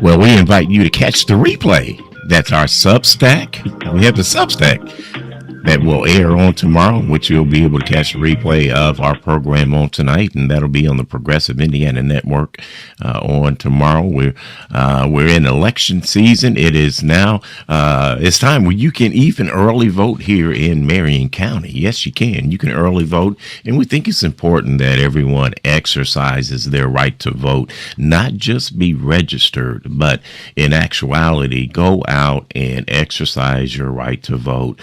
Well, we invite you to catch the replay. That's our Substack. We have the Substack that will air on tomorrow, which you'll be able to catch a replay of our program on tonight, and that'll be on the Progressive Indiana Network on tomorrow. We're in election season. It is now it's time where you can even early vote here in Marion County. Yes, you can. You can early vote, and we think it's important that everyone exercises their right to vote, not just be registered, but in actuality, go out and exercise your right to vote.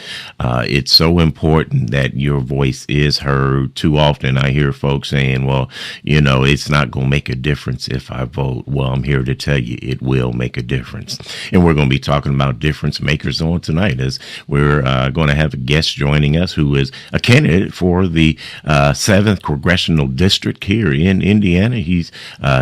It's so important that your voice is heard. Too often I hear folks saying, well, it's not going to make a difference if I vote. Well, I'm here to tell you it will make a difference. And we're going to be talking about difference makers on tonight, as we're going to have a guest joining us who is a candidate for the 7th Congressional District here in Indiana. He's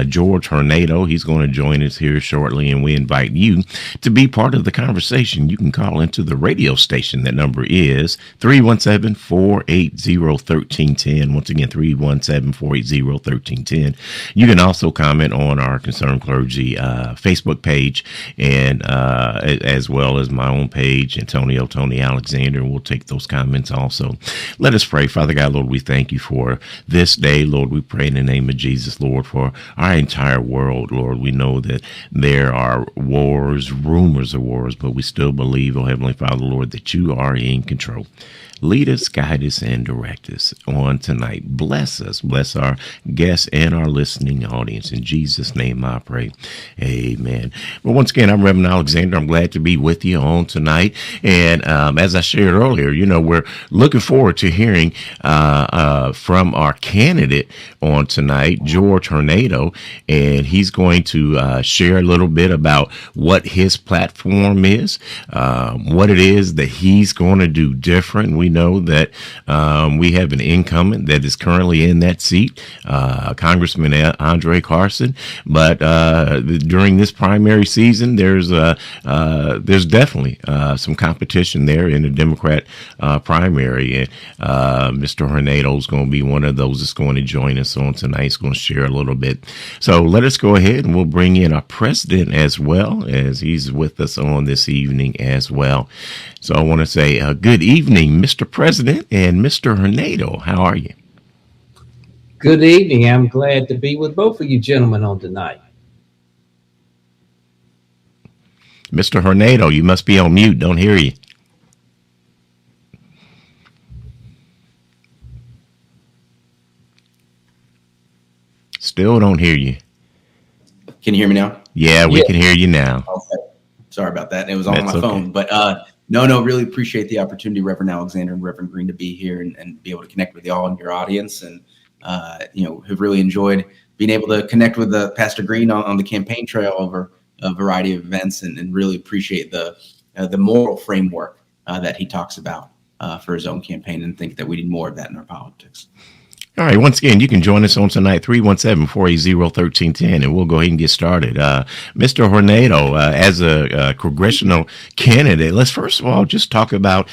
George Hornedo. He's going to join us here shortly, and we invite you to be part of the conversation. You can call into the radio station. That number is 317-480-1310. Once again, 317-480-1310. You can also comment on our Concerned Clergy Facebook page, and as well as my own page, Tony Alexander. We'll take those comments also. Let us pray. Father God, Lord, we thank you for this day. Lord, we pray in the name of Jesus, Lord, for our entire world. Lord, we know that there are wars, rumors of wars, but we still believe, oh Heavenly Father, Lord, that you are in control. Lead us, guide us, and direct us on tonight. Bless us, bless our guests and our listening audience. In Jesus' name I pray. Amen. Well, once again, I'm Reverend Alexander. I'm glad to be with you on tonight. And as I shared earlier, we're looking forward to hearing from our candidate on tonight, George Hornedo, and he's going to share a little bit about what his platform is, what it is that he's going to do different. We know that we have an incumbent that is currently in that seat, Congressman Andre Carson. But during this primary season, there's definitely some competition there in the Democrat primary. And Mr. Hornedo is going to be one of those that's going to join us on tonight. He's going to share a little bit. So let us go ahead and we'll bring in our president as well, as he's with us on this evening as well. So I want to say good evening, Mr. President and Mr. Hornedo. How are you? Good evening. I'm glad to be with both of you gentlemen on tonight. Mr. Hornedo, you must be on mute. Don't hear you. Still don't hear you. Can you hear me now? Yeah, we can hear you now. Okay. Sorry about that. It was on my phone. But no, really appreciate the opportunity, Reverend Alexander and Reverend Greene, to be here and be able to connect with y'all and your audience. And, have really enjoyed being able to connect with Pastor Greene on the campaign trail over a variety of events, and really appreciate the moral framework that he talks about for his own campaign, and think that we need more of that in our politics. All right. Once again, you can join us on tonight, 317-480-1310, and we'll go ahead and get started. Mr. Hornedo, as a congressional candidate, let's first of all just talk about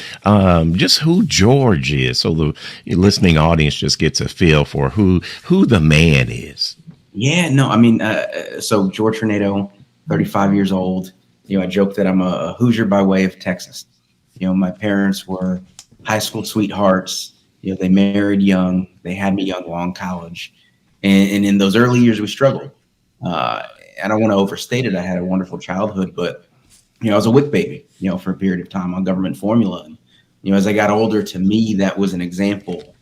just who George is, so the listening audience just gets a feel for who the man is. Yeah, no, I mean, so George Hornedo, 35 years old. I joke that I'm a Hoosier by way of Texas. My parents were high school sweethearts. They married young. They had me young while in college. And in those early years, we struggled. I don't want to overstate it. I had a wonderful childhood, but, I was a WIC baby, for a period of time on government formula. And, as I got older, to me, that was an example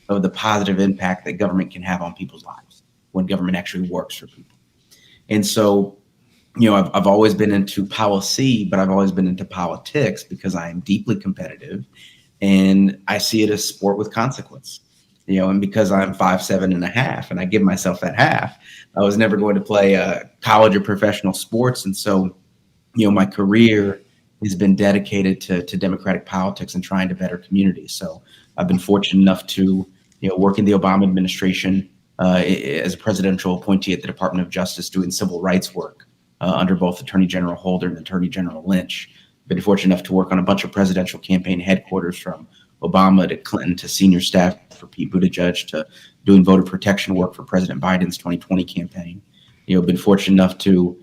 of the positive impact that government can have on people's lives when government actually works for people. And so, I've always been into policy, but I've always been into politics because I am deeply competitive. And I see it as sport with consequence, and because I'm 5'7.5", and I give myself that half, I was never going to play college or professional sports. And so, my career has been dedicated to democratic politics and trying to better communities. So I've been fortunate enough to, work in the Obama administration as a presidential appointee at the Department of Justice, doing civil rights work under both Attorney General Holder and Attorney General Lynch. Been fortunate enough to work on a bunch of presidential campaign headquarters, from Obama to Clinton to senior staff for Pete Buttigieg to doing voter protection work for President Biden's 2020 campaign. Been fortunate enough to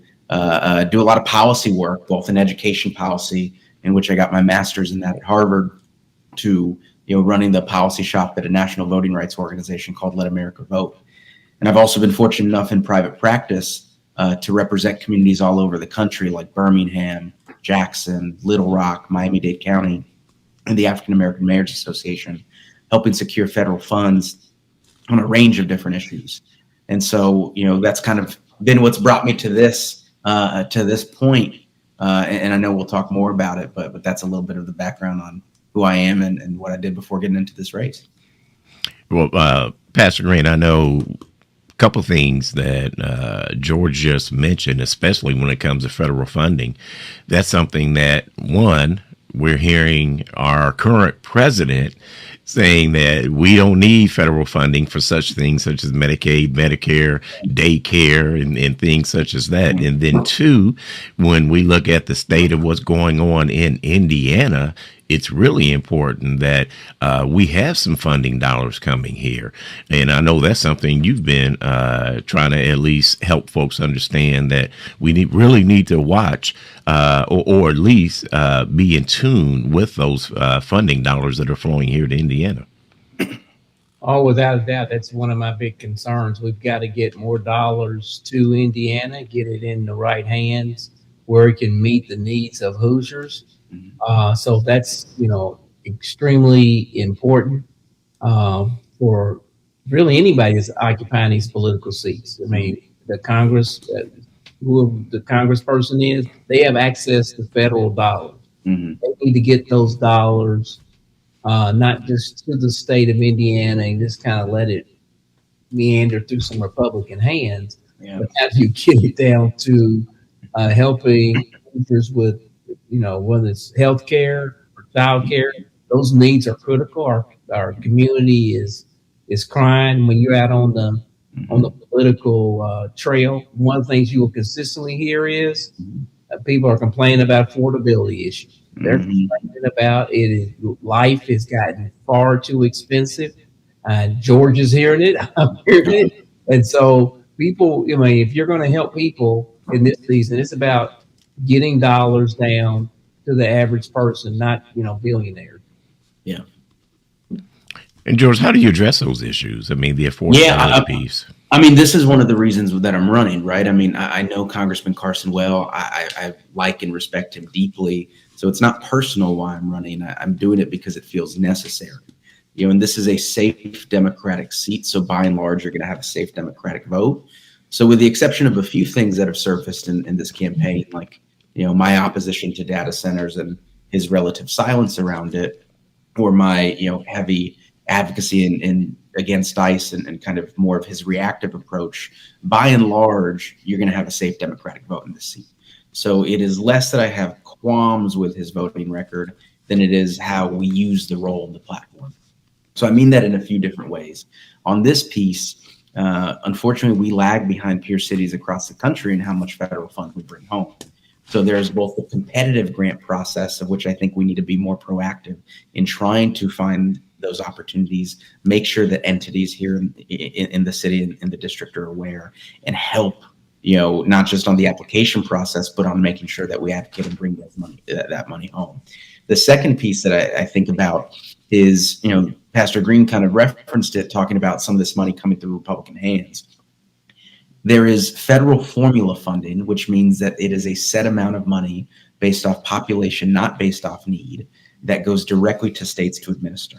do a lot of policy work, both in education policy, in which I got my master's in that at Harvard, to running the policy shop at a national voting rights organization called Let America Vote. And I've also been fortunate enough in private practice to represent communities all over the country, like Birmingham, Jackson, Little Rock, Miami-Dade County, and the African American Mayors Association, helping secure federal funds on a range of different issues. And so, that's kind of been what's brought me to this point. And I know we'll talk more about it, but that's a little bit of the background on who I am and what I did before getting into this race. Well, Pastor Greene, I know a couple of things that George just mentioned, especially when it comes to federal funding. That's something that, one, we're hearing our current president saying that we don't need federal funding for such things such as Medicaid, Medicare, daycare, and things such as that. And then two, when we look at the state of what's going on in Indiana, it's really important that we have some funding dollars coming here. And I know that's something you've been trying to at least help folks understand, that we really need to watch or at least be in tune with those funding dollars that are flowing here to Indiana. Oh, without a doubt, that's one of my big concerns. We've got to get more dollars to Indiana, get it in the right hands where it can meet the needs of Hoosiers. So that's, extremely important for really anybody that's occupying these political seats. I mean, the Congress, who the congressperson is, they have access to federal dollars. Mm-hmm. They need to get those dollars, not just to the state of Indiana and just kind of let it meander through some Republican hands, but how do you get it down to helping Hoosiers with, whether it's health care or child care, those needs are critical. Our community is crying. When you're out on the political trail, one of the things you will consistently hear is people are complaining about affordability issues. They're complaining about life has gotten far too expensive. George is hearing it. I'm hearing it. And so people, if you're going to help people in this season, it's about getting dollars down to the average person, not, billionaires. Yeah. And George, how do you address those issues? I mean, the affordability piece. I mean, this is one of the reasons that I'm running, right? I mean, I know Congressman Carson well. I like and respect him deeply. So it's not personal why I'm running. I'm doing it because it feels necessary. And this is a safe Democratic seat. So by and large, you're going to have a safe Democratic vote. So with the exception of a few things that have surfaced in this campaign, like, my opposition to data centers and his relative silence around it, or my, heavy advocacy in against ICE and kind of more of his reactive approach, by and large, you're going to have a safe Democratic vote in this seat. So it is less that I have qualms with his voting record than it is how we use the role of the platform. So I mean that in a few different ways. On this piece, unfortunately, we lag behind peer cities across the country in how much federal funds we bring home. So there's both the competitive grant process, of which I think we need to be more proactive in trying to find those opportunities, make sure that entities here in the city and in the district are aware, and help, not just on the application process, but on making sure that we advocate and bring that money home. The second piece that I think about is, Pastor Greene kind of referenced it, talking about some of this money coming through Republican hands. There is federal formula funding, which means that it is a set amount of money based off population, not based off need, that goes directly to states to administer.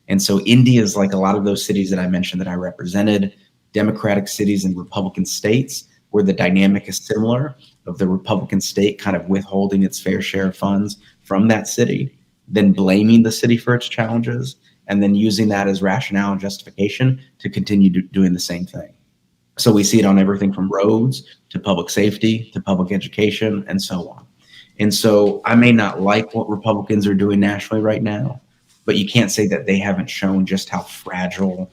And so India is like a lot of those cities that I mentioned that I represented, Democratic cities and Republican states, where the dynamic is similar, of the Republican state kind of withholding its fair share of funds from that city, then blaming the city for its challenges, and then using that as rationale and justification to continue doing the same thing. So we see it on everything from roads to public safety to public education and so on. And so I may not like what Republicans are doing nationally right now, but you can't say that they haven't shown just how fragile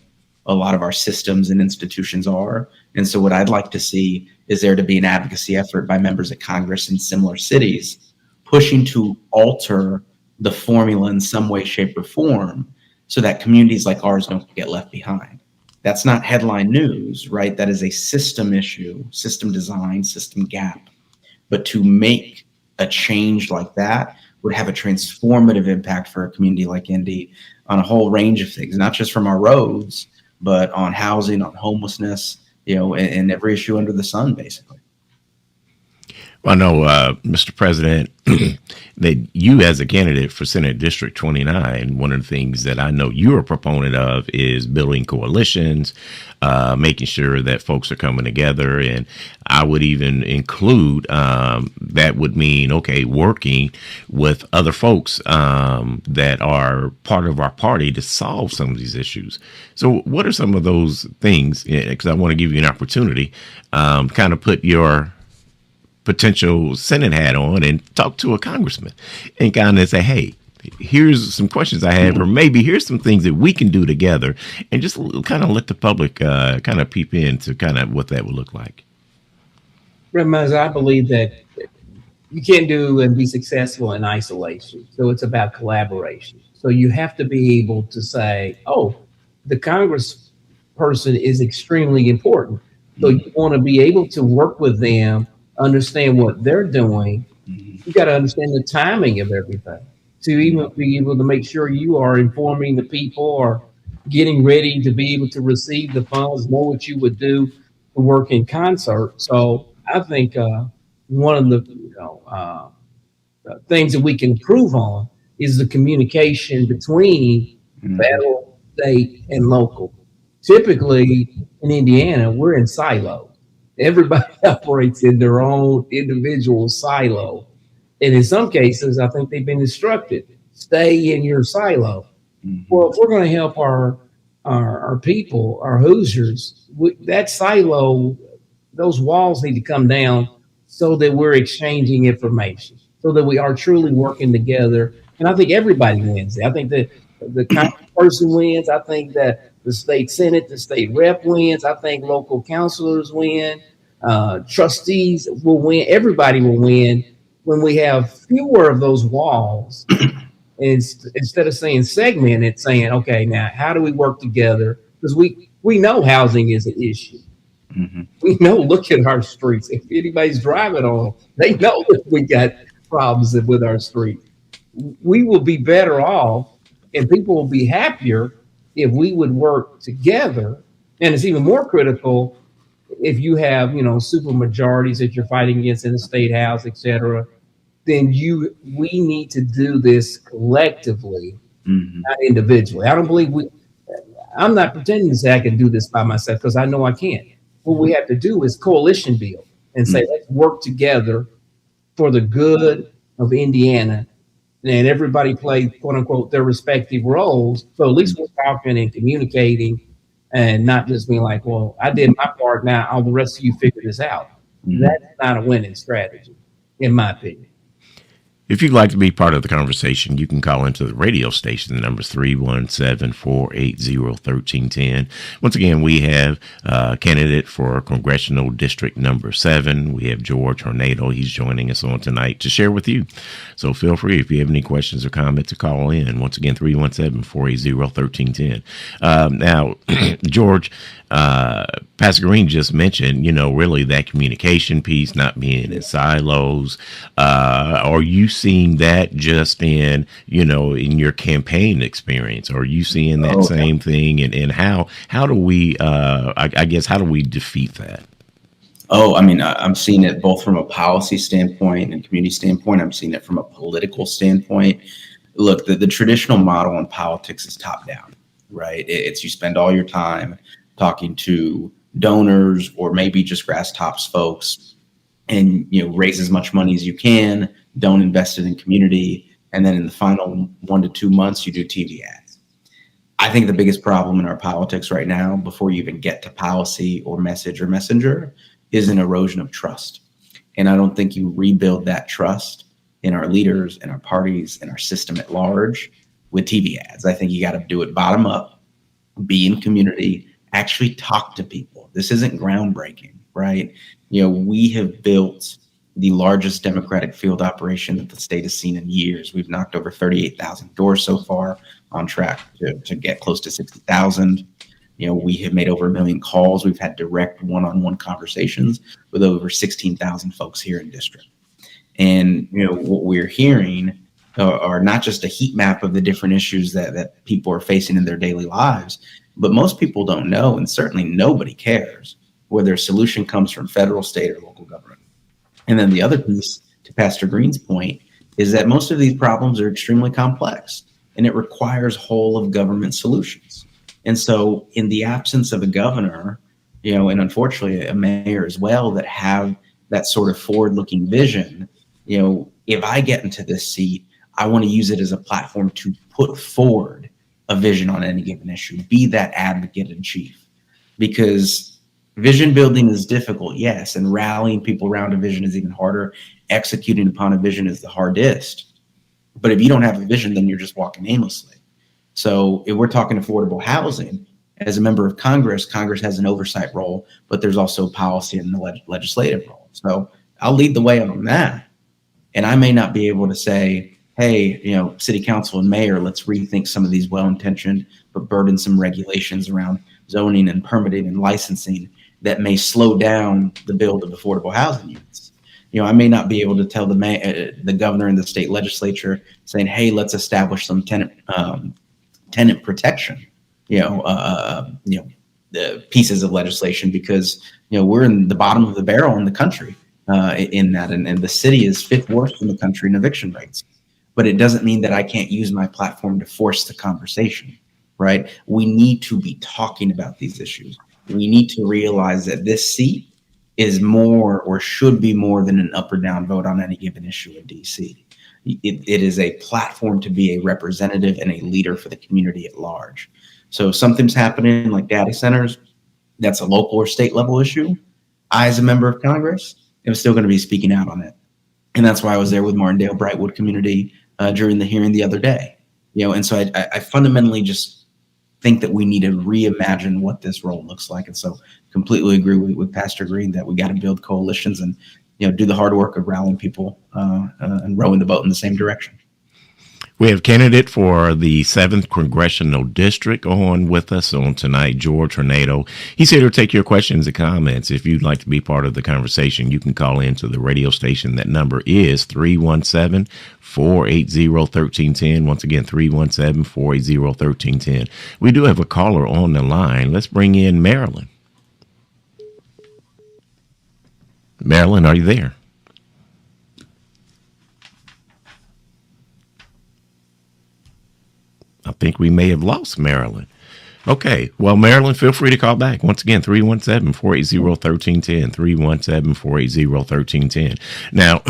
a lot of our systems and institutions are. And so what I'd like to see is there to be an advocacy effort by members of Congress in similar cities pushing to alter the formula in some way, shape, or form so that communities like ours don't get left behind. That's not headline news, right? That is a system issue, system design, system gap. but to make a change like that would have a transformative impact for a community like Indy on a whole range of things, not just from our roads, but on housing, on homelessness, and every issue under the sun, basically. Well, I know, Mr. President, that you as a candidate for Senate District 29, one of the things that I know you're a proponent of is building coalitions, making sure that folks are coming together. And I would even include that would mean, working with other folks that are part of our party to solve some of these issues. So what are some of those things? Because I want to give you an opportunity, kind of put your potential Senate hat on and talk to a congressman and kind of say, hey, here's some questions I have, or maybe here's some things that we can do together, and just kind of let the public kind of peep into kind of what that would look like. Revs, I believe that you can't do and be successful in isolation. So it's about collaboration. So you have to be able to say, oh, the congressperson is extremely important. So you want to be able to work with them, understand what they're doing. You got to understand the timing of everything to even be able to make sure you are informing the people or getting ready to be able to receive the funds, know what you would do to work in concert. So I think one of the things that we can improve on is the communication between federal, state, and local. Typically in Indiana, we're in silos. Everybody operates in their own individual silo. And in some cases, I think they've been instructed, stay in your silo. Well, if we're going to help our people, our Hoosiers, that silo, those walls need to come down so that we're exchanging information, so that we are truly working together. And I think everybody wins. I think that the person wins. I think that the state Senate, the state rep wins. I think local councilors win. Trustees will win. Everybody will win when we have fewer of those walls. Instead of saying segment, it's saying, okay, now how do we work together? Because we know housing is an issue. We know, look at our streets. If anybody's driving on, they know that we got problems with our streets. We will be better off and people will be happier if we would work together. And it's even more critical if you have, super majorities that you're fighting against in the state house, et cetera. Then we need to do this collectively, not individually. I don't believe I'm not pretending to say I can do this by myself, because I know I can't. What we have to do is coalition build and say, let's work together for the good of Indiana, and everybody play, quote unquote, their respective roles. So at least we're talking and communicating and not just being like, well, I did my part, now all the rest of you figure this out. That's not a winning strategy, in my opinion. If you'd like to be part of the conversation, you can call into the radio station. The number is 317-480-1310. Once again, we have a candidate for Congressional District number 7. We have George Hornedo. He's joining us on tonight to share with you. So feel free, if you have any questions or comments, to call in. Once again, 317-480-1310. Now, George, Pastor Greene just mentioned, really that communication piece, not being in silos. Are you seeing that just in your campaign experience? Or are you seeing that same thing? And how do we, I guess, how do we defeat that? I'm seeing it both from a policy standpoint and community standpoint. I'm seeing it from a political standpoint. Look, the traditional model in politics is top down, right? It's you spend all your time talking to donors or maybe just grass tops folks and, raise as much money as you can, don't invest it in community. And then in the final 1 to 2 months, you do TV ads. I think the biggest problem in our politics right now, before you even get to policy or message or messenger, is an erosion of trust. And I don't think you rebuild that trust in our leaders, in our parties, in our system at large with TV ads. I think you got to do it bottom up, be in community, actually talk to people. This isn't groundbreaking, right? We have built the largest Democratic field operation that the state has seen in years. We've knocked over 38,000 doors so far, on track to get close to 60,000. We have made over 1 million calls. We've had direct one-on-one conversations with over 16,000 folks here in district. And, what we're hearing are not just a heat map of the different issues that people are facing in their daily lives, but most people don't know, and certainly nobody cares, whether a solution comes from federal, state, or local government. And then the other piece, to Pastor Greene's point, is that most of these problems are extremely complex, and it requires whole of government solutions. And so in the absence of a governor, and unfortunately a mayor as well, that have that sort of forward-looking vision, if I get into this seat, I want to use it as a platform to put forward a vision on any given issue, be that advocate in chief. Because vision building is difficult, yes, and rallying people around a vision is even harder. Executing upon a vision is the hardest. But if you don't have a vision, then you're just walking aimlessly. So if we're talking affordable housing, as a member of Congress has an oversight role, but there's also policy and the legislative role. So I'll lead the way on that. And I may not be able to say, hey, city council and mayor, let's rethink some of these well-intentioned but burdensome regulations around zoning and permitting and licensing that may slow down the build of affordable housing units. I may not be able to tell the governor and the state legislature saying, hey, let's establish some tenant protection, the pieces of legislation, because, we're in the bottom of the barrel in the country in that, and the city is fifth worst in the country in eviction rates. But it doesn't mean that I can't use my platform to force the conversation, right? We need to be talking about these issues. We need to realize that this seat is more, or should be more, than an up or down vote on any given issue in DC. It is a platform to be a representative and a leader for the community at large. So if something's happening like data centers, that's a local or state level issue, I, as a member of Congress, am still going to be speaking out on it. And that's why I was there with Martindale Brightwood community during the hearing the other day. And so I fundamentally just think that we need to reimagine what this role looks like. And so completely agree with Pastor Greene that we got to build coalitions and, do the hard work of rallying people and rowing the boat in the same direction. We have candidate for the 7th Congressional District on with us on tonight, George Hornedo. He's here to take your questions and comments. If you'd like to be part of the conversation, you can call into the radio station. That number is 317-480-1310. Once again, 317-480-1310. We do have a caller on the line. Let's bring in Marilyn. Marilyn, are you there? I think we may have lost Marilyn. Okay. Well, Marilyn, feel free to call back. Once again, 317-480-1310, 317-480-1310. Now,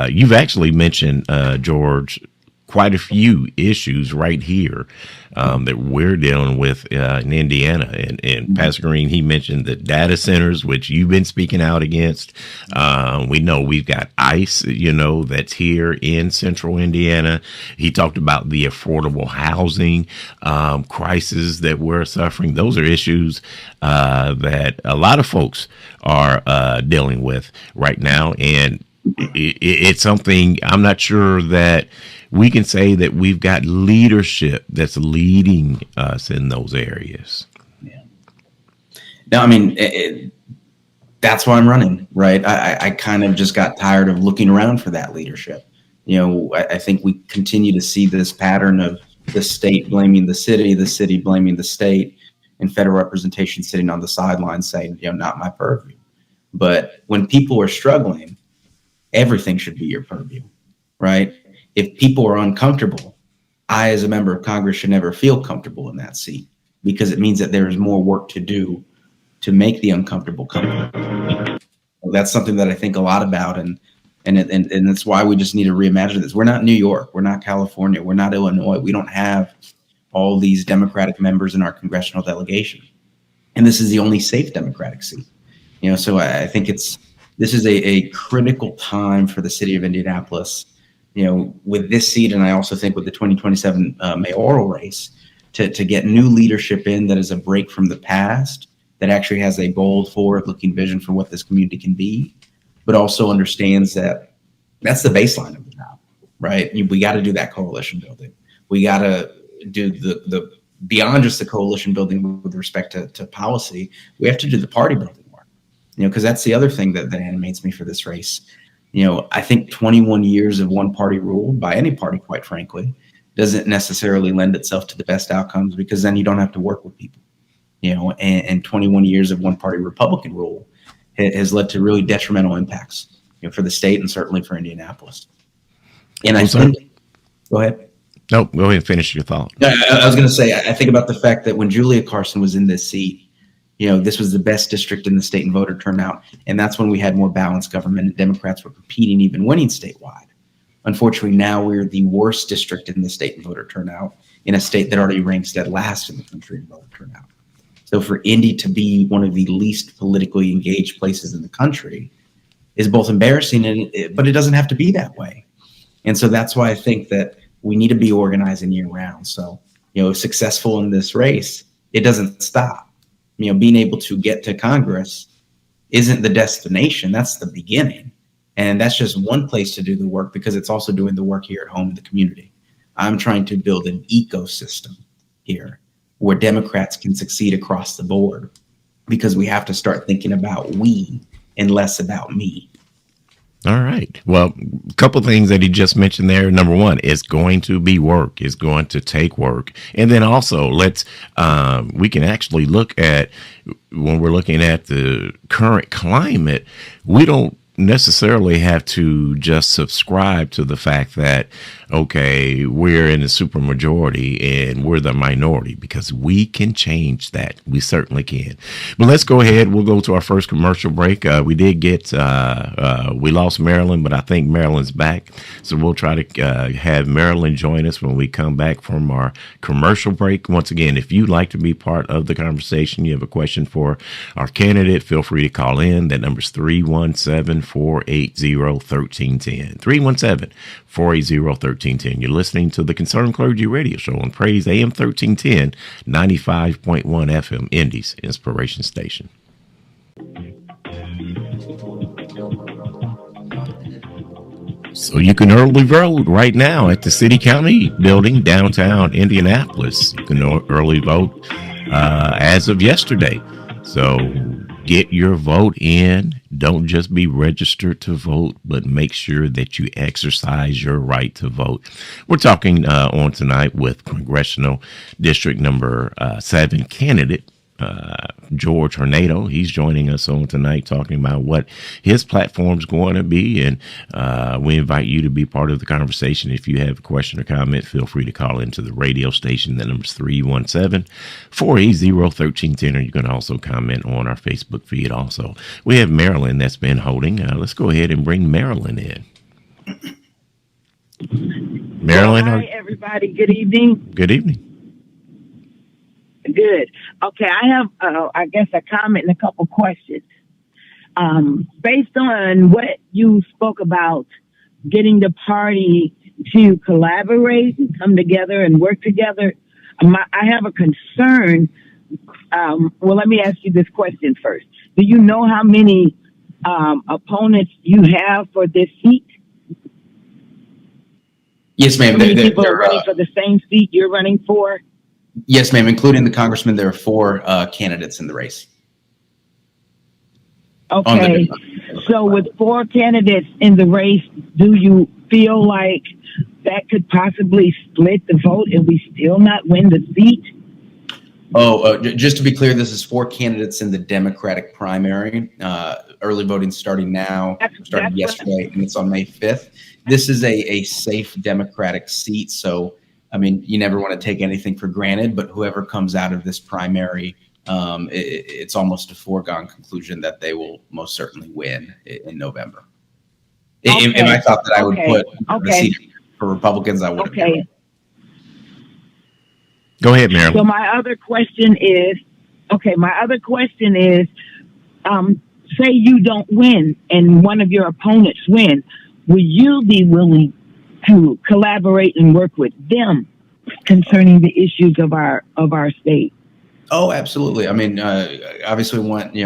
you've actually mentioned, George, quite a few issues right here that we're dealing with in Indiana. And Pastor Greene, he mentioned the data centers, which you've been speaking out against. We know we've got ICE, that's here in central Indiana. He talked about the affordable housing crisis that we're suffering. Those are issues that a lot of folks are dealing with right now. And it's something I'm not sure that we can say that we've got leadership that's leading us in those areas. Yeah. No, I mean, that's why I'm running, right? I kind of just got tired of looking around for that leadership. I think we continue to see this pattern of the state blaming the city blaming the state, and federal representation sitting on the sidelines saying, not my purview. But when people are struggling, everything should be your purview, right? If people are uncomfortable, I, as a member of Congress, should never feel comfortable in that seat, because it means that there is more work to do to make the uncomfortable comfortable. Well, that's something that I think a lot about, and that's why we just need to reimagine this. We're not New York, we're not California, we're not Illinois. We don't have all these Democratic members in our congressional delegation, and this is the only safe Democratic seat. So I think this is a critical time for the city of Indianapolis, with this seat, and I also think with the 2027 mayoral race, to get new leadership in that is a break from the past, that actually has a bold, forward-looking vision for what this community can be, but also understands that that's the baseline of the job, right? We got to do that coalition building. We got to do the beyond just the coalition building with respect to policy. We have to do the party building work, because that's the other thing that animates me for this race. I think 21 years of one party rule by any party, quite frankly, doesn't necessarily lend itself to the best outcomes, because then you don't have to work with people, and 21 years of one party Republican rule has led to really detrimental impacts, for the state and certainly for Indianapolis. And go ahead. No, go ahead and finish your thought. I was going to say, I think about the fact that when Julia Carson was in this seat, this was the best district in the state in voter turnout. And that's when we had more balanced government and Democrats were competing, even winning statewide. Unfortunately, now we're the worst district in the state in voter turnout, in a state that already ranks dead last in the country in voter turnout. So for Indy to be one of the least politically engaged places in the country is both embarrassing, but it doesn't have to be that way. And so that's why I think that we need to be organizing year round. So, successful in this race, it doesn't stop. Being able to get to Congress isn't the destination. That's the beginning. And that's just one place to do the work, because it's also doing the work here at home in the community. I'm trying to build an ecosystem here where Democrats can succeed across the board, because we have to start thinking about we and less about me. All right. Well, a couple of things that he just mentioned there. Number one, it's going to be work. It's going to take work. And then also we can actually look at, when we're looking at the current climate, we don't necessarily have to just subscribe to the fact that, okay, we're in the supermajority and we're the minority, because we can change that. We certainly can. But let's go ahead. We'll go to our first commercial break. We did get, we lost Marilyn, but I think Marilyn's back. So we'll try to have Marilyn join us when we come back from our commercial break. Once again, if you'd like to be part of the conversation, you have a question for our candidate, feel free to call in. That number is 317-480-1310. 317-480-1310. You're listening to the Concerned Clergy Radio Show on Praise AM 1310, 95.1 FM, Indy's Inspiration Station. So you can early vote right now at the City County Building, downtown Indianapolis. You can early vote as of yesterday. So get your vote in. Don't just be registered to vote, but make sure that you exercise your right to vote. We're talking on tonight with Congressional District number 7 candidate, George Hornedo. He's joining us on tonight talking about what his platform's going to be, and we invite you to be part of the conversation. If you have a question or comment, feel free to call into the radio station. The number's 317-480-1310, or you can also comment on our Facebook feed. Also, we have Marilyn that's been holding. Let's go ahead and bring Marilyn in. Marilyn, hi everybody. Good evening. Good evening. Good. Okay, I have, I guess, a comment and a couple questions. Based on what you spoke about, getting the party to collaborate and come together and work together, I have a concern. Well, let me ask you this question first. Do you know how many opponents you have for this seat? Yes, ma'am. How many people are running for the same seat you're running for? Yes, ma'am. Including the congressman, there are 4 candidates in the race. Okay. So with 4 candidates in the race, do you feel like that could possibly split the vote and we still not win the seat? Just to be clear, this is 4 candidates in the Democratic primary. Early voting starting now, started yesterday, and it's on May 5th. This is a safe Democratic seat, so I mean, you never want to take anything for granted, but whoever comes out of this primary, it's almost a foregone conclusion that they will most certainly win in November. Okay. If I thought that I would put the seat for Republicans, I would have. Okay. Go ahead, Marilyn. So my other question is, say you don't win and one of your opponents win, will you be willing to collaborate and work with them concerning the issues of our state? Oh, absolutely. I mean, obviously we want,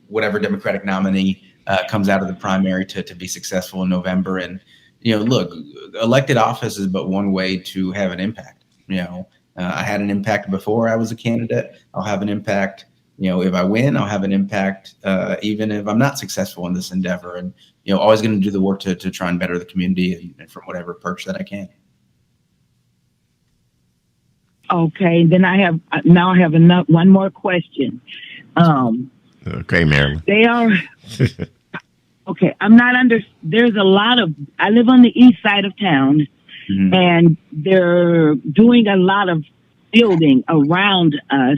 whatever Democratic nominee comes out of the primary to be successful in November. And, look, elected office is but one way to have an impact. I had an impact before I was a candidate. I'll have an impact, if I win, I'll have an impact, even if I'm not successful in this endeavor. And, always going to do the work to try and better the community and from whatever perch that I can. Okay, then I have one more question. Okay, Marilyn. They are okay. I'm not under. There's a lot of. I live on the east side of town, and they're doing a lot of building around us,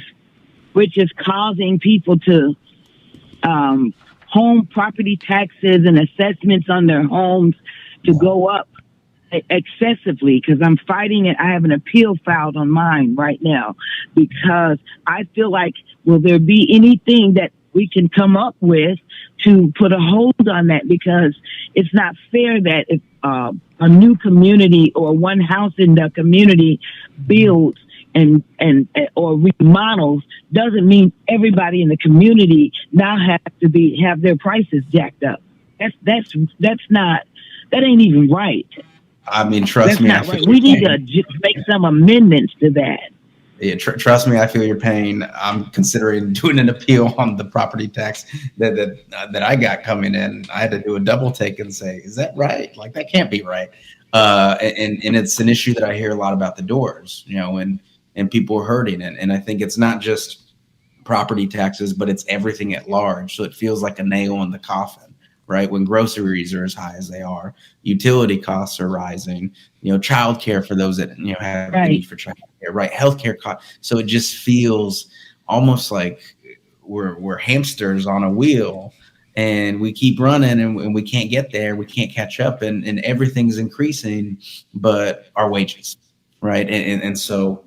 which is causing people to home property taxes and assessments on their homes to go up excessively, because I'm fighting it. I have an appeal filed on mine right now because I feel like, will there be anything that we can come up with to put a hold on that? Because it's not fair that if a new community or one house in the community builds and or remodels, doesn't mean everybody in the community now have to have their prices jacked up. That ain't even right. I mean, trust me. That's not right. We need to just make some amendments to that. Yeah, trust me, I feel your pain. I'm considering doing an appeal on the property tax that I got coming in. I had to do a double take and say, is that right? Like, that can't be right. And it's an issue that I hear a lot about the doors, and people are hurting. And I think it's not just property taxes, but it's everything at large. So it feels like a nail in the coffin, right? When groceries are as high as they are, utility costs are rising, childcare for those that, have the need for childcare, right? Healthcare costs. So it just feels almost like we're hamsters on a wheel, and we keep running and we can't get there. We can't catch up, and everything's increasing, but our wages, right? And so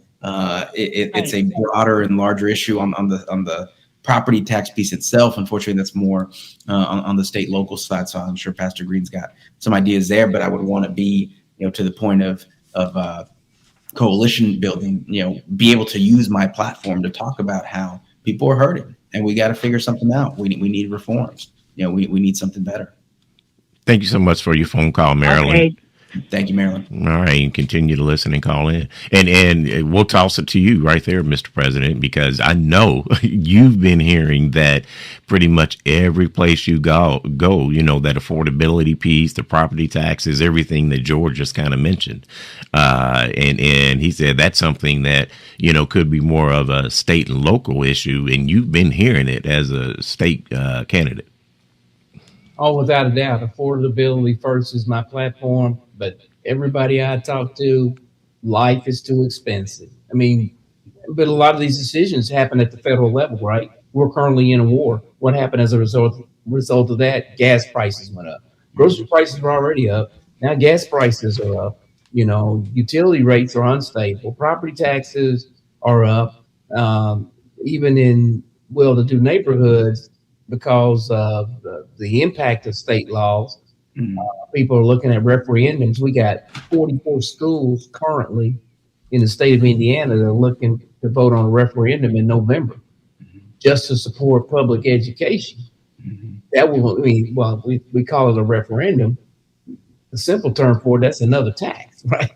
it's a broader and larger issue on the property tax piece itself. Unfortunately, that's more on the state local side. So I'm sure Pastor Greene's got some ideas there, but I would want to be, to the point of coalition building, be able to use my platform to talk about how people are hurting, and we got to figure something out. We need reforms. We need something better. Thank you so much for your phone call, Marilyn. Okay. Thank you, Marilyn. All right, and continue to listen and call in, and we'll toss it to you right there, Mr. President, because I know you've been hearing that pretty much every place you go, that affordability piece, the property taxes, everything that George just kind of mentioned, and he said that's something that could be more of a state and local issue, and you've been hearing it as a state candidate. Oh, without a doubt, affordability first is my platform. But everybody I talk to, life is too expensive. I mean, but a lot of these decisions happen at the federal level, right? We're currently in a war. What happened as a result of that? Gas prices went up. Grocery prices were already up. Now gas prices are up. Utility rates are unstable. Property taxes are up. Even in well-to-do neighborhoods, because of the impact of state laws. People are looking at referendums. We got 44 schools currently in the state of Indiana that are looking to vote on a referendum in November just to support public education. That will we call it a referendum. The simple term for it, that's another tax, right?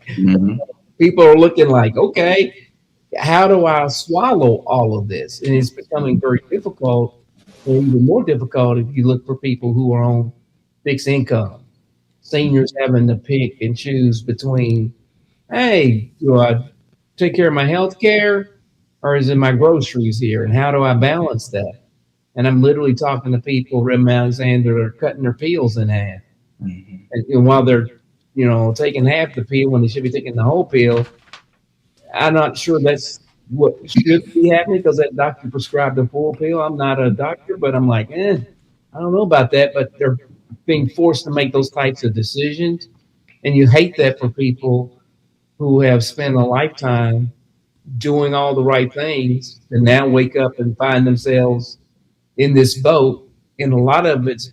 People are looking like, okay, how do I swallow all of this? And it's becoming very difficult, and even more difficult if you look for people who are on fixed income, seniors having to pick and choose between, hey, do I take care of my health care or is it my groceries here? And how do I balance that? And I'm literally talking to people, Rev Alexander, are cutting their peels in half. And while they're, taking half the peel when they should be taking the whole peel, I'm not sure that's what should be happening because that doctor prescribed a full pill. I'm not a doctor, but I'm like, I don't know about that. But they're being forced to make those types of decisions. And you hate that for people who have spent a lifetime doing all the right things and now wake up and find themselves in this boat. And a lot of it's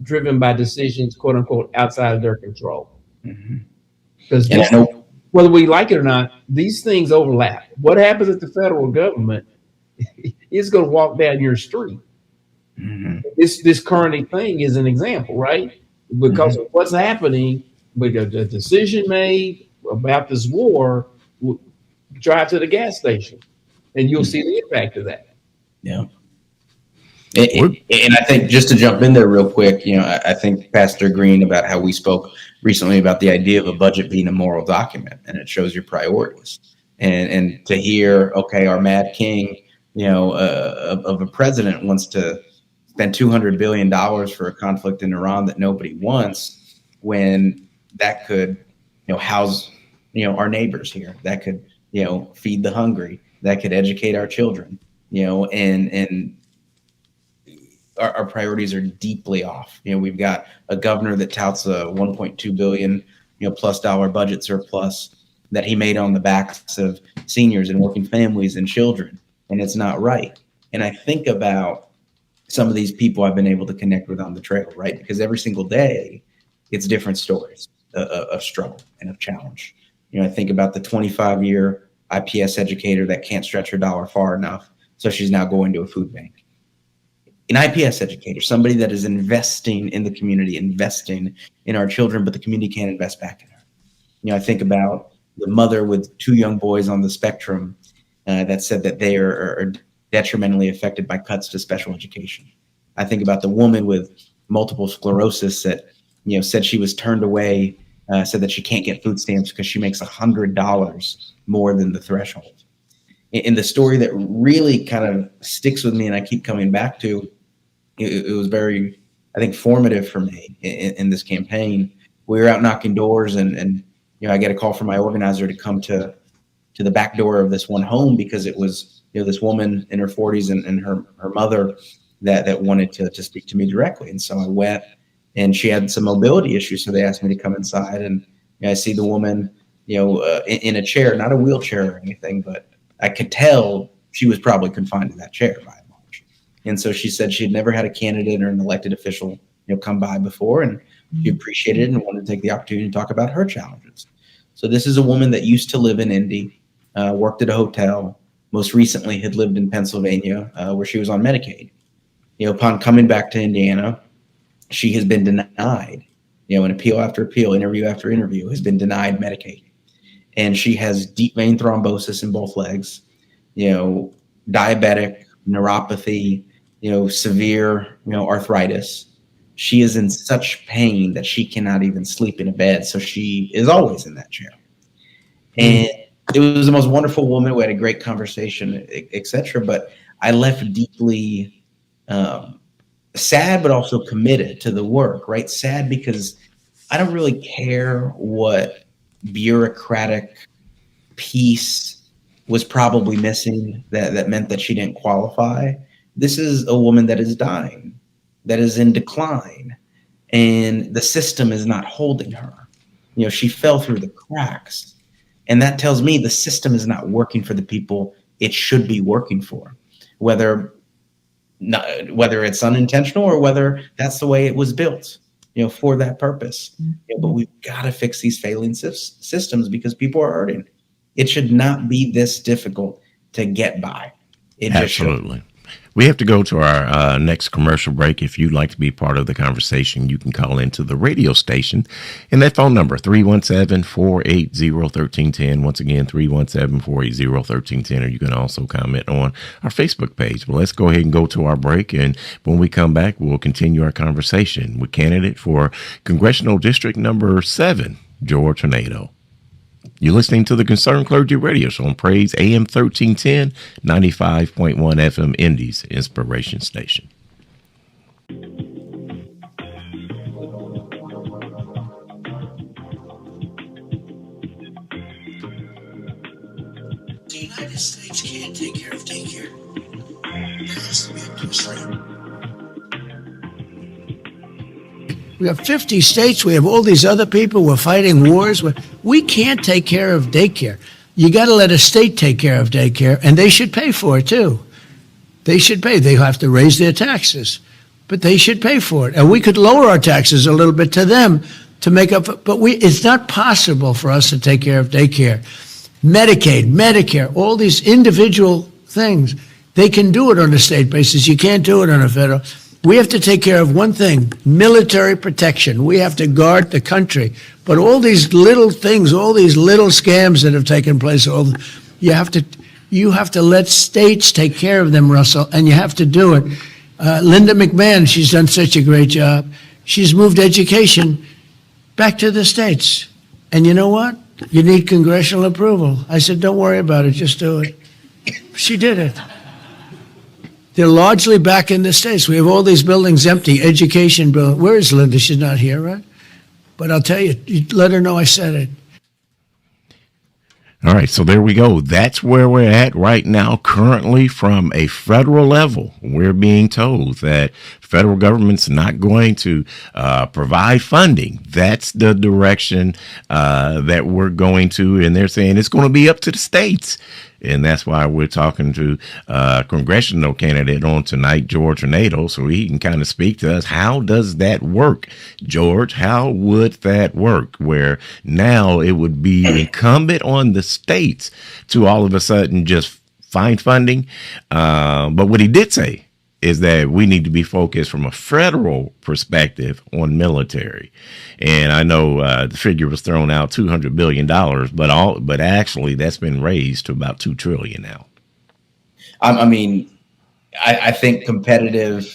driven by decisions, quote unquote, outside of their control. Because whether we like it or not, these things overlap. What happens at the federal government is going to walk down your street. This current thing is an example, right? Because of what's happening, with a decision made about this war, drive to the gas station, and you'll see the impact of that. Yeah. And I think, just to jump in there real quick, I think Pastor Greene, about how we spoke recently about the idea of a budget being a moral document, and it shows your priorities. And to hear, okay, our mad king, of a president wants to spend $200 billion for a conflict in Iran that nobody wants, when that could, house, our neighbors here, that could, feed the hungry, that could educate our children, and our priorities are deeply off. We've got a governor that touts a $1.2 billion, plus dollar budget surplus that he made on the backs of seniors and working families and children, and it's not right. And I think about some of these people I've been able to connect with on the trail, right? Because every single day, it's different stories of struggle and of challenge. I think about the 25-year IPS educator that can't stretch her dollar far enough, so she's now going to a food bank. An IPS educator, somebody that is investing in the community, investing in our children, but the community can't invest back in her. I think about the mother with 2 young boys on the spectrum that said that they are detrimentally affected by cuts to special education. I think about the woman with multiple sclerosis that, said she was turned away, said that she can't get food stamps because she makes $100 more than the threshold. And the story that really kind of sticks with me, and I keep coming back to, it was very, I think, formative for me in this campaign. We were out knocking doors, and I get a call from my organizer to come to the back door of this one home, because it was, this woman in her 40s and her mother that wanted to speak to me directly. And so I went, and she had some mobility issues, so they asked me to come inside, and I see the woman, in a chair, not a wheelchair or anything, but I could tell she was probably confined to that chair by and large. And so she said she had never had a candidate or an elected official, come by before, and she appreciated it and wanted to take the opportunity to talk about her challenges. So this is a woman that used to live in Indy, worked at a hotel, most recently had lived in Pennsylvania, where she was on Medicaid. Upon coming back to Indiana, she has been denied, an appeal after appeal, interview after interview, has been denied Medicaid. And she has deep vein thrombosis in both legs, diabetic, neuropathy, severe, arthritis. She is in such pain that she cannot even sleep in a bed. So she is always in that chair. And it was the most wonderful woman. We had a great conversation, etc. But I left deeply sad, but also committed to the work, right? Sad because I don't really care what bureaucratic piece was probably missing that meant that she didn't qualify. This is a woman that is dying, that is in decline, and the system is not holding her. She fell through the cracks, and that tells me the system is not working for the people it should be working for, whether it's unintentional or whether that's the way it was built, for that purpose. But we've got to fix these failing systems, because people are hurting. It should not be this difficult to get by. Absolutely. We have to go to our next commercial break. If you'd like to be part of the conversation, you can call into the radio station. And that phone number, 317-480-1310. Once again, 317-480-1310. Or you can also comment on our Facebook page. But let's go ahead and go to our break. And when we come back, we'll continue our conversation with candidate for Congressional District number 7, George Hornedo. You're listening to the Concerned Clergy Radio Show on Praise AM 1310, 95.1 FM Indy's Inspiration Station. The United States can't take care of daycare. It has to be up to a state. We have 50 states. We have all these other people. We're fighting wars. We can't take care of daycare. You got to let a state take care of daycare, and they should pay for it, too. They should pay. They have to raise their taxes, but they should pay for it. And we could lower our taxes a little bit to them to make up, but it's not possible for us to take care of daycare. Medicaid, Medicare, all these individual things, they can do it on a state basis. You can't do it on a federal. We have to take care of one thing, military protection. We have to guard the country. But all these little things, all these little scams that have taken place, you have to let states take care of them, Russell, and you have to do it. Linda McMahon, she's done such a great job. She's moved education back to the states. And you know what? You need congressional approval. I said, don't worry about it, just do it. She did it. They're largely back in the states. We have all these buildings empty, education building. Where is Linda? She's not here, right? But I'll tell you, let her know I said it. All right, so there we go. That's where we're at right now. Currently, from a federal level, we're being told that federal government's not going to provide funding. That's the direction that we're going to, and they're saying it's going to be up to the states. And that's why we're talking to congressional candidate on tonight, George Hornedo, so he can kind of speak to us. How does that work, George? How would that work? Where now it would be incumbent on the states to all of a sudden just find funding. But what he did say is that we need to be focused from a federal perspective on military. And I know the figure was thrown out, $200 billion, but actually that's been raised to about $2 trillion now. I think competitive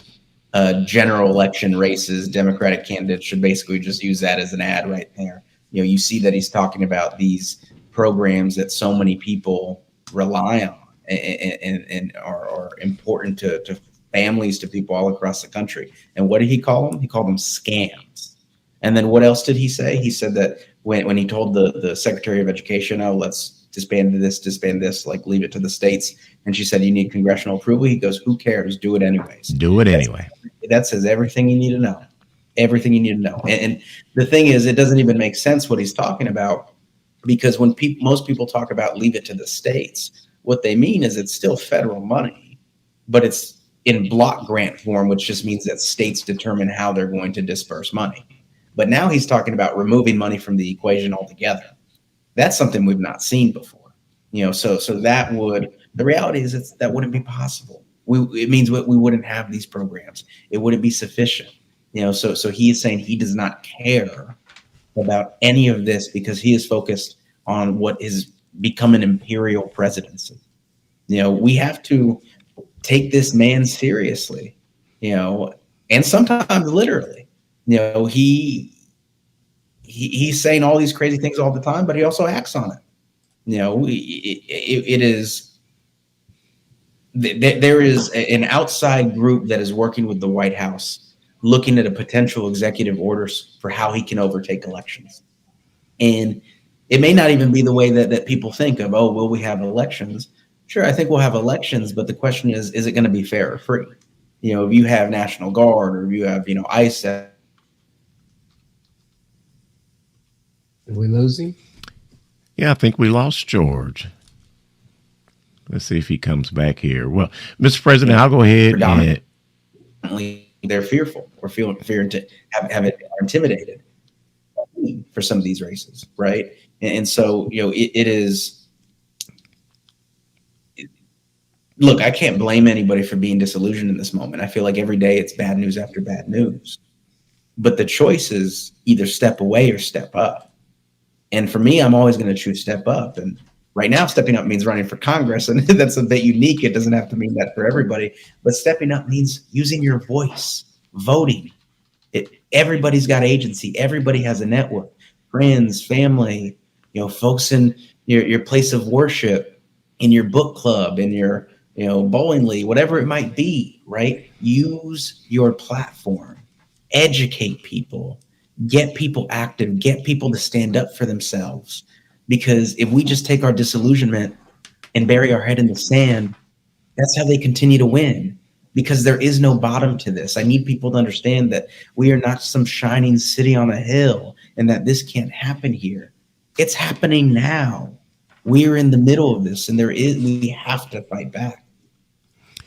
general election races, Democratic candidates should basically just use that as an ad right there. You see that he's talking about these programs that so many people rely on and are important to families, to people all across the country. And what did he call them? He called them scams. And then what else did he say? He said that when he told the Secretary of Education, oh, let's disband this, like leave it to the states. And she said, you need congressional approval. He goes, who cares? Do it anyways. Do it anyway. That says everything you need to know. Everything you need to know. And the thing is, it doesn't even make sense what he's talking about, because when most people talk about leave it to the states, what they mean is it's still federal money, but it's in block grant form, which just means that states determine how they're going to disperse money. But now he's talking about removing money from the equation altogether. That's something we've not seen before. So that the reality is that wouldn't be possible. It means we wouldn't have these programs. It wouldn't be sufficient. So he is saying he does not care about any of this because he is focused on what is become an imperial presidency. We have to take this man seriously, and sometimes literally. He's saying all these crazy things all the time, but he also acts on it. There is an outside group that is working with the White House, looking at a potential executive orders for how he can overtake elections. And it may not even be the way that people think of, oh, will we have elections? Sure, I think we'll have elections, but the question is it going to be fair or free? If you have National Guard or if you have, ICE. Did we lose him? Yeah, I think we lost George. Let's see if he comes back here. Well, Mr. President, I'll go ahead and they're fearful or fear to have it intimidated for some of these races, right? And so, it is. Look, I can't blame anybody for being disillusioned in this moment. I feel like every day it's bad news after bad news. But the choice is either step away or step up. And for me, I'm always going to choose step up. And right now, stepping up means running for Congress. And that's a bit unique. It doesn't have to mean that for everybody. But stepping up means using your voice, voting. Everybody's got agency. Everybody has a network. Friends, family, folks in your place of worship, in your book club, in your bowling league, whatever it might be, right? Use your platform, educate people, get people active, get people to stand up for themselves. Because if we just take our disillusionment and bury our head in the sand, that's how they continue to win. Because there is no bottom to this. I need people to understand that we are not some shining city on a hill and that this can't happen here. It's happening now. We are in the middle of this, and we have to fight back.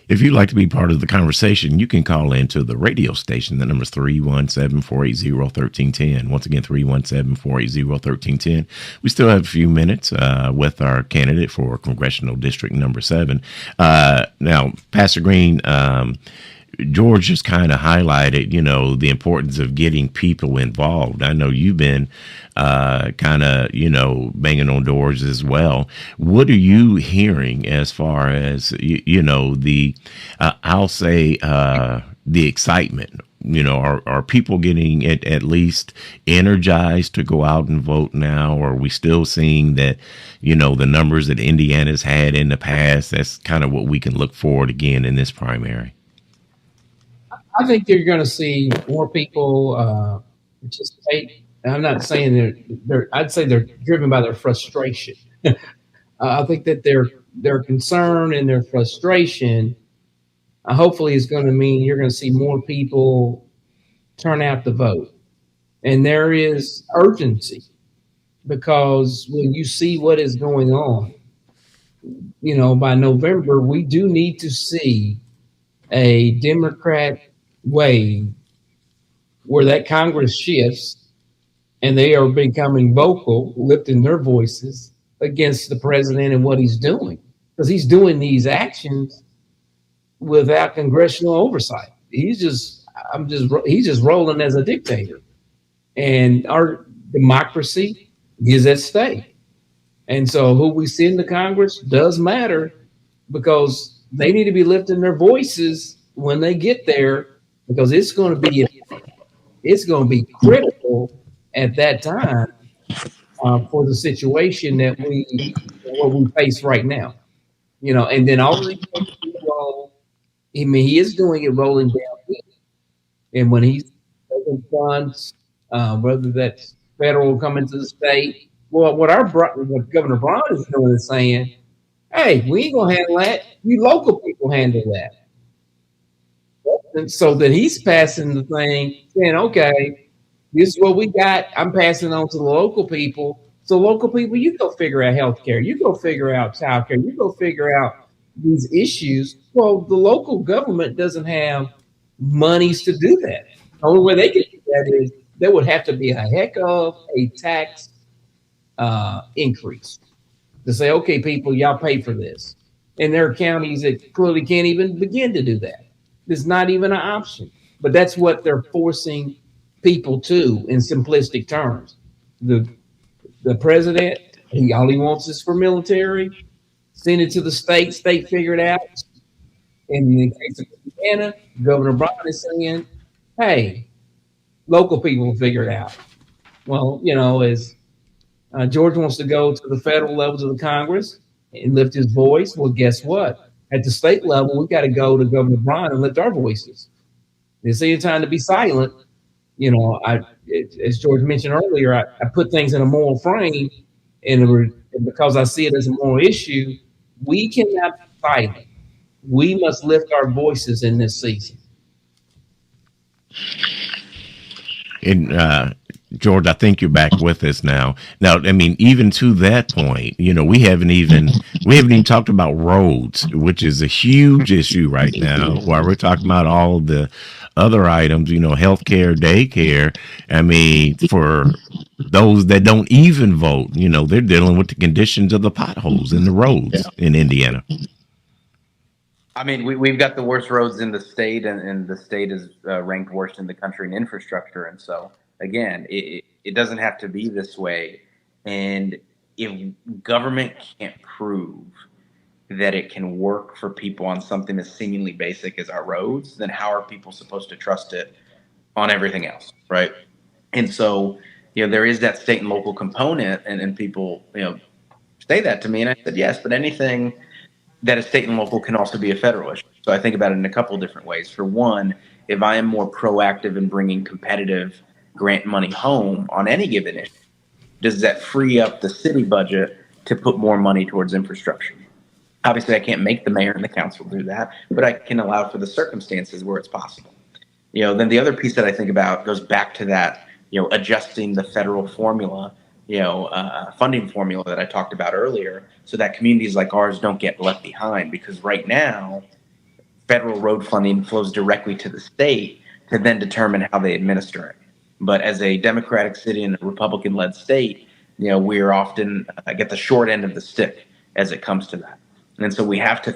If you'd like to be part of the conversation, you can call into the radio station. The number is 317-480-1310. Once again, 317-480-1310. We still have a few minutes with our candidate for Congressional District number 7. Now, Pastor Greene, George just kind of highlighted, the importance of getting people involved. I know you've been kind of, banging on doors as well. What are you hearing as far as, the, I'll say, the excitement? Are people getting at least energized to go out and vote now? Or are we still seeing that, the numbers that Indiana's had in the past, that's kind of what we can look forward again in this primary? I think you're going to see more people participate. I'm not saying I'd say they're driven by their frustration. I think that their concern and their frustration hopefully is going to mean you're going to see more people turn out to vote. And there is urgency because when you see what is going on, by November, we do need to see a Democrat wave where that Congress shifts and they are becoming vocal, lifting their voices against the president and what he's doing. Because he's doing these actions without congressional oversight. He's just rolling as a dictator. And our democracy is at stake. And so who we see in the Congress does matter because they need to be lifting their voices when they get there because it's going to be critical at that time for the situation that we face right now. And then all the he is doing it rolling down. And when he's taking funds, whether that's federal coming to the state, well, what Governor Braun is doing is saying, hey, we ain't gonna handle that. You local people handle that. And so that he's passing the thing, saying, okay, this is what we got. I'm passing on to the local people. So local people, you go figure out healthcare. You go figure out childcare. You go figure out these issues. Well, the local government doesn't have monies to do that. The only way they could do that is there would have to be a heck of a tax increase to say, okay, people, y'all pay for this. And there are counties that clearly can't even begin to do that. It's not even an option. But that's what they're forcing people to in simplistic terms. The president, all he wants is for military. Send it to the state figure it out. And in the case of Indiana, Governor Braun is saying, hey, local people will figure it out. Well, as George wants to go to the federal levels of the Congress and lift his voice, well, guess what? At the state level, we've got to go to Governor Braun and lift our voices. There's any time to be silent. As George mentioned earlier, I put things in a moral frame, and because I see it as a moral issue, we cannot be silent. We must lift our voices in this season. And George, I think you're back with us now. Now, I mean, even to that point, we haven't even talked about roads, which is a huge issue right now. While we're talking about all the other items, healthcare, daycare. I mean, for those that don't even vote, they're dealing with the conditions of the potholes in the roads in Indiana. I mean, we've got the worst roads in the state, and the state is ranked worst in the country in infrastructure. And so, again, it doesn't have to be this way. And if government can't prove that it can work for people on something as seemingly basic as our roads, then how are people supposed to trust it on everything else, right? And so, there is that state and local component, and people, say that to me, and I said, yes, but anything that is state and local can also be a federal issue. So I think about it in a couple of different ways. For one, if I am more proactive in bringing competitive grant money home on any given issue, does that free up the city budget to put more money towards infrastructure? Obviously, I can't make the mayor and the council do that, but I can allow for the circumstances where it's possible. Then the other piece that I think about goes back to that, adjusting the federal formula, funding formula that I talked about earlier, so that communities like ours don't get left behind. Because right now, federal road funding flows directly to the state to then determine how they administer it. But as a Democratic city and a Republican-led state, we are often get the short end of the stick as it comes to that. And so we have to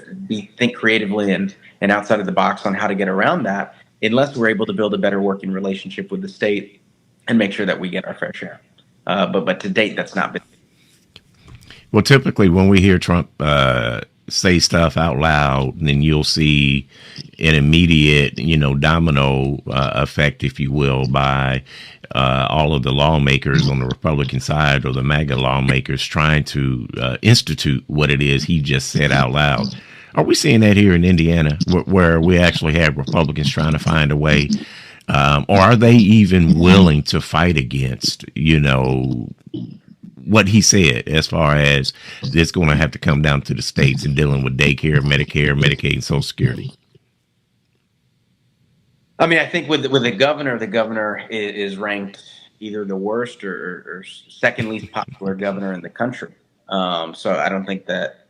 think creatively and outside of the box on how to get around that, unless we're able to build a better working relationship with the state and make sure that we get our fair share. But to date, that's not been. Well, typically when we hear Trump say stuff out loud, then you'll see an immediate, domino effect, if you will, by all of the lawmakers on the Republican side or the MAGA lawmakers trying to institute what it is he just said out loud. Are we seeing that here in Indiana, where we actually have Republicans trying to find a way, or are they even willing to fight against, what he said, as far as it's going to have to come down to the states and dealing with daycare, Medicare, Medicaid, and Social Security? I mean, I think with the governor is ranked either the worst or second least popular governor in the country. So I don't think that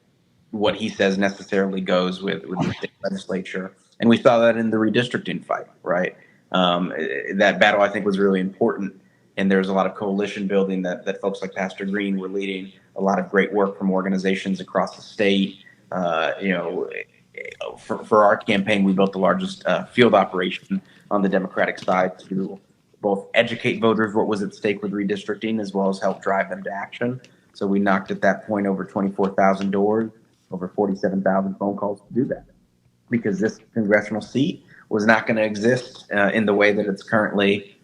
what he says necessarily goes with the state legislature. And we saw that in the redistricting fight, right? That battle, I think, was really important. And there's a lot of coalition building that folks like Pastor Greene were leading, a lot of great work from organizations across the state. For our campaign, we built the largest field operation on the Democratic side to both educate voters what was at stake with redistricting, as well as help drive them to action. So we knocked at that point over 24,000 doors, over 47,000 phone calls to do that, because this congressional seat was not going to exist in the way that it's currently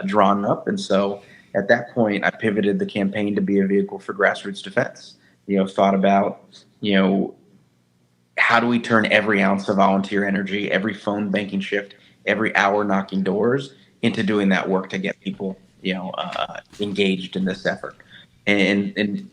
drawn up. And so at that point, I pivoted the campaign to be a vehicle for grassroots defense. Thought about, how do we turn every ounce of volunteer energy, every phone banking shift, every hour knocking doors into doing that work to get people, engaged in this effort. And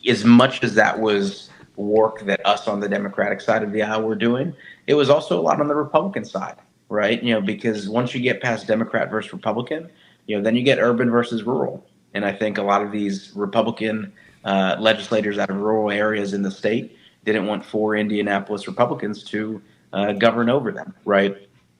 as much as that was work that us on the Democratic side of the aisle were doing, it was also a lot on the Republican side. Right. Because once you get past Democrat versus Republican, then you get urban versus rural. And I think a lot of these Republican legislators out of rural areas in the state didn't want 4 Indianapolis Republicans to govern over them. Right.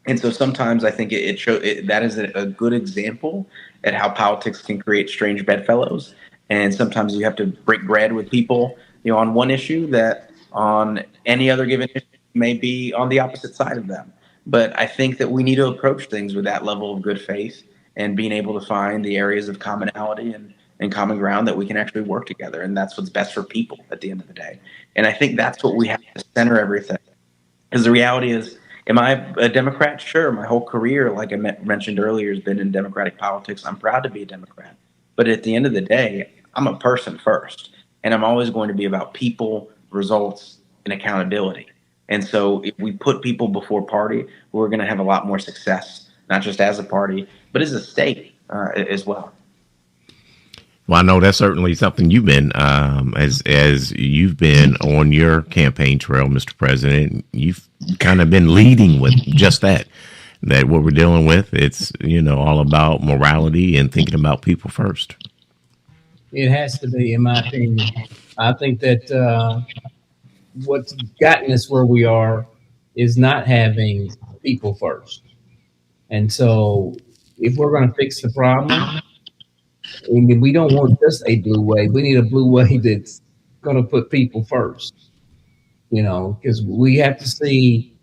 And so sometimes I think that is a good example at how politics can create strange bedfellows. And sometimes you have to break bread with people, on one issue that on any other given issue may be on the opposite side of them. But I think that we need to approach things with that level of good faith and being able to find the areas of commonality and common ground that we can actually work together. And that's what's best for people at the end of the day. And I think that's what we have to center everything. Because the reality is, am I a Democrat? Sure. My whole career, like I mentioned earlier, has been in Democratic politics. I'm proud to be a Democrat. But at the end of the day, I'm a person first. And I'm always going to be about people, results, and accountability. And so if we put people before party, we're going to have a lot more success, not just as a party, but as a state as well. Well, I know that's certainly something you've been, as you've been on your campaign trail, Mr. President, you've kind of been leading with just that what we're dealing with. It's, all about morality and thinking about people first. It has to be, in my opinion. I think that what's gotten us where we are is not having people first. And so if we're going to fix the problem, we don't want just a blue wave. We need a blue wave that's going to put people first, because we have to see,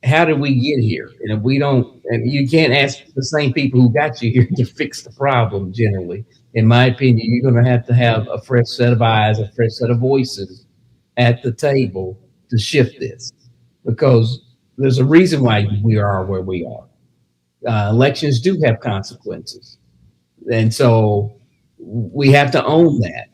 how did we get here? And if we don't, and you can't ask the same people who got you here to fix the problem generally. In my opinion, you're going to have a fresh set of eyes, a fresh set of voices at the table to shift this, because there's a reason why we are where we are. Elections do have consequences. And so we have to own that.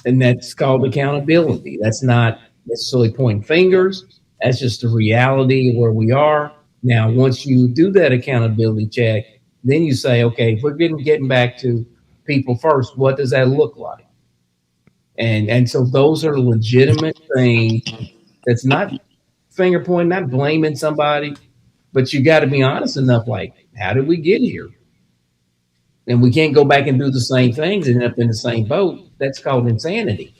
And that's called accountability. That's not necessarily pointing fingers. That's just the reality of where we are. Now, once you do that accountability check, then you say, okay, if we're getting back to people first, what does that look like? And so those are legitimate things. That's not finger pointing, not blaming somebody, but you got to be honest enough, like, how did we get here? And we can't go back and do the same things and end up in the same boat. That's called insanity.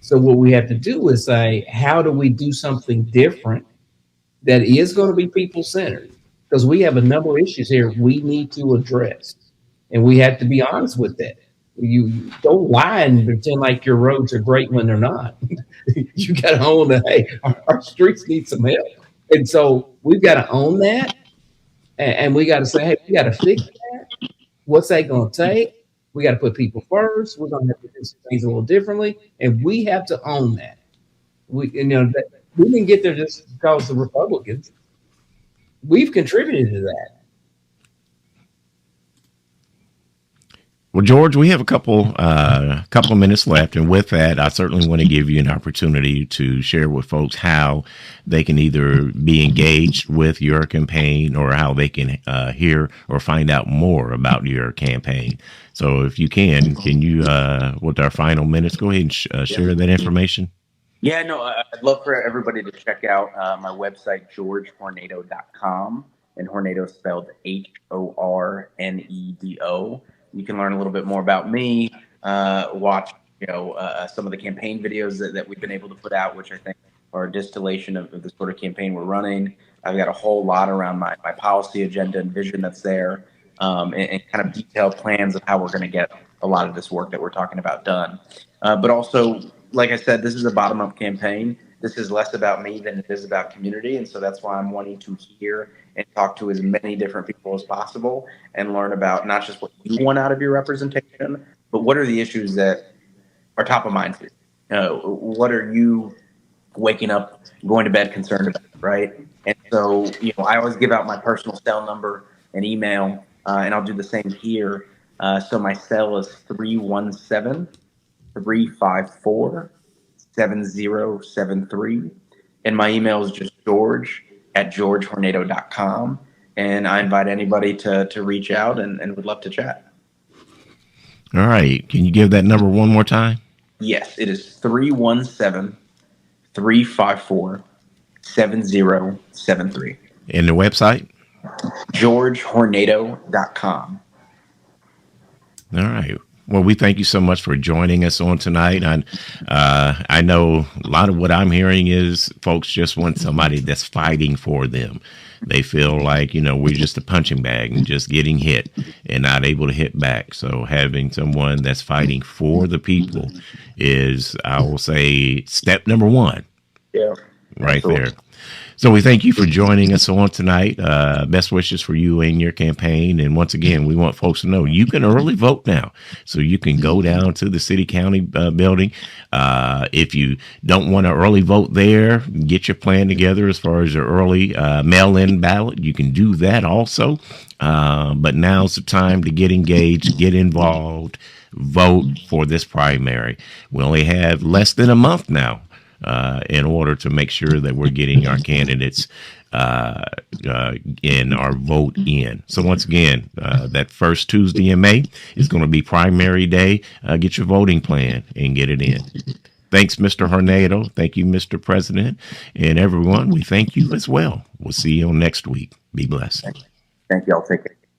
So what we have to do is say, how do we do something different that is going to be people-centered? Because we have a number of issues here we need to address. And we have to be honest with that. You don't lie and pretend like your roads are great when they're not. You got to own that. Hey, our streets need some help. And so we've got to own that. And we got to say, hey, we got to fix that. What's that going to take? We got to put people first. We're going to have to do some things a little differently. And we have to own that. We didn't get there just because the Republicans. We've contributed to that. Well, George, we have a couple minutes left, and with that, I certainly want to give you an opportunity to share with folks how they can either be engaged with your campaign or how they can hear or find out more about your campaign. So, if you can you, with our final minutes, go ahead and share that information? Yeah, no, I'd love for everybody to check out my website, georgehornedo.com, and Hornedo spelled Hornedo. You can learn a little bit more about me, watch some of the campaign videos that we've been able to put out, which I think are a distillation of the sort of campaign we're running. I've got a whole lot around my policy agenda and vision that's there, and kind of detailed plans of how we're going to get a lot of this work that we're talking about done. But also, like I said, this is a bottom-up campaign. This is less about me than it is about community, and so that's why I'm wanting to hear and talk to as many different people as possible and learn about not just what you want out of your representation, but what are the issues that are top of mind for you. What are you waking up, going to bed concerned about, right? And so, I always give out my personal cell number and email, and I'll do the same here. So my cell is 317-354-7073. And my email is just george@georgehornedo.com. And I invite anybody to reach out and would love to chat. All right. Can you give that number one more time? Yes, it is 317-354-7073. And the website? georgehornedo.com. All right. Well, we thank you so much for joining us on tonight. And I know a lot of what I'm hearing is folks just want somebody that's fighting for them. They feel like, we're just a punching bag and just getting hit and not able to hit back. So having someone that's fighting for the people is, I will say, step number one. Yeah. Right Absolutely. there. So we thank you for joining us on tonight. Best wishes for you and your campaign. And once again, we want folks to know you can early vote now. So you can go down to the city county building. If you don't want to early vote there, get your plan together as far as your early mail-in ballot. You can do that also. But now's the time to get engaged, get involved, vote for this primary. We only have less than a month now. In order to make sure that we're getting our candidates in our vote in. So once again, that first Tuesday in May is going to be primary day. Get your voting plan and get it in. Thanks, Mr. Hornedo. Thank you, Mr. President. And everyone, we thank you as well. We'll see you on next week. Be blessed. Thank you. I'll take it.